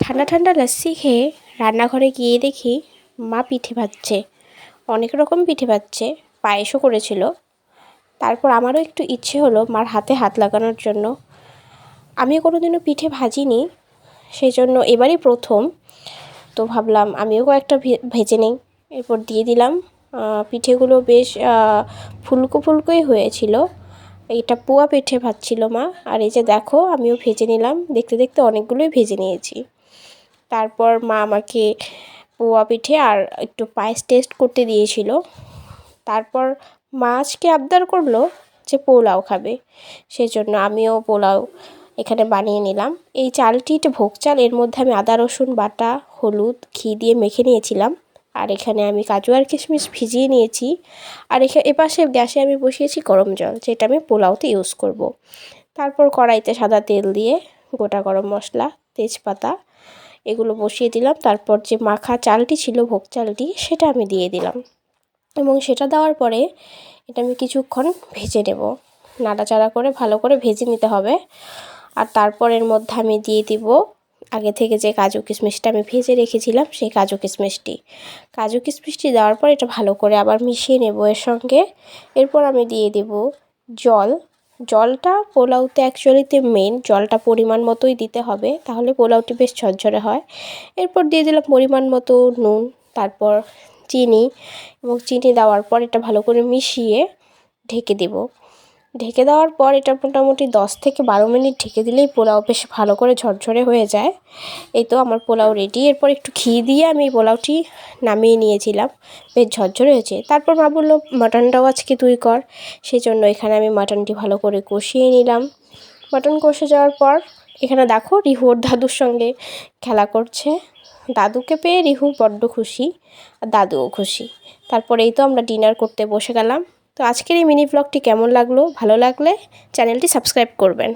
ঠান্ডা ঠান্ডা লস্যি খেয়ে রান্নাঘরে গিয়ে দেখি মা পিঠে ভাজছে, অনেক রকম পিঠে ভাজছে, পায়েসও করেছিল। তারপর আমারও একটু ইচ্ছে হলো মার হাতে হাত লাগানোর জন্য। আমিও কোনোদিনও পিঠে ভাজিনি, সেই জন্য এবারই প্রথম। তো ভাবলাম আমিও কয়েকটা ভেজে নিই, এরপর দিয়ে দিলাম। পিঠেগুলো বেশ ফুলকো ফুলকোই হয়েছিল। এটা পোয়া পিঠে ভাজছিল মা, আর এই যে দেখো আমিও ভেজে নিলাম, দেখতে দেখতে অনেকগুলোই ভেজে নিয়েছি। তারপর মা আমাকে পোয়া পিঠে আর একটু পায়েস টেস্ট করতে দিয়েছিল। তারপর মা আজকে আবদার করলো যে পোলাও খাবে, সেজন্য আমিও পোলাও এখানে বানিয়ে নিলাম। এই চালটি এটা ভোগ চাল, এর মধ্যে আমি আদা রসুন বাটা, হলুদ, ঘি দিয়ে মেখে নিয়েছিলাম। আর এখানে আমি কাজু আর কিশমিশ ভিজিয়ে নিয়েছি। আর এপাশে গ্যাসে আমি বসিয়েছি গরম জল, যেটা আমি পোলাওতে ইউজ করব। তারপর কড়াইতে সাদা তেল দিয়ে গোটা গরম মশলা, তেজপাতা এগুলো বসিয়ে দিলাম। তারপর যে মাখা চালটি ছিল, ভোগ চালটি, সেটা আমি দিয়ে দিলাম এবং সেটা দেওয়ার পরে এটা আমি কিছুক্ষণ ভেজে নেব। নাড়াচাড়া করে ভালো করে ভেজে নিতে হবে। আর তারপর এর মধ্যে আমি দিয়ে দিব আগে থেকে যে কাজু কিশমিশটা আমি ভেজে রেখেছিলাম, সেই কাজু কিশমিশটি দেওয়ার পর এটা ভালো করে আবার মিশিয়ে নেব এর সঙ্গে। এরপর আমি দিয়ে দেব জলটা পোলাওতে অ্যাকচুয়ালিতে মেন, জলটা পরিমাণ মতোই দিতে হবে, তাহলে পোলাওটি বেশ ঝরঝরে হয়। এরপর দিয়ে দিলাম পরিমাণ মতো নুন, তারপর চিনি, এবং চিনি দেওয়ার পর এটা ভালো করে মিশিয়ে ঢেকে দেব। ঢেকে দেওয়ার পর এটা মোটামুটি 10 থেকে 12 মিনিট ঢেকে দিলেই পোলাও বেশ ভালো করে ঝরঝরে হয়ে যায়। এই তো আমার পোলাও রেডি। এরপর একটু ঘি দিয়ে আমি পোলাওটি নামিয়ে নিয়েছিলাম, বেশ ঝরঝরে হয়েছে। তারপর মা বললো মাটনটাও আজকে তুই কর, সেই জন্য এখানে আমি মাটনটি ভালো করে কষিয়ে নিলাম। মাটন কষে যাওয়ার পর এখানে দেখো রিহু ওর দাদুর সঙ্গে খেলা করছে। দাদুকে পেয়ে রিহু বড্ড খুশি, আর দাদুও খুশি। তারপর এই তো আমরা ডিনার করতে বসে গেলাম। তো আজকের এই মিনি ব্লগটি কেমন লাগলো? ভালো লাগলে চ্যানেলটি সাবস্ক্রাইব করবেন।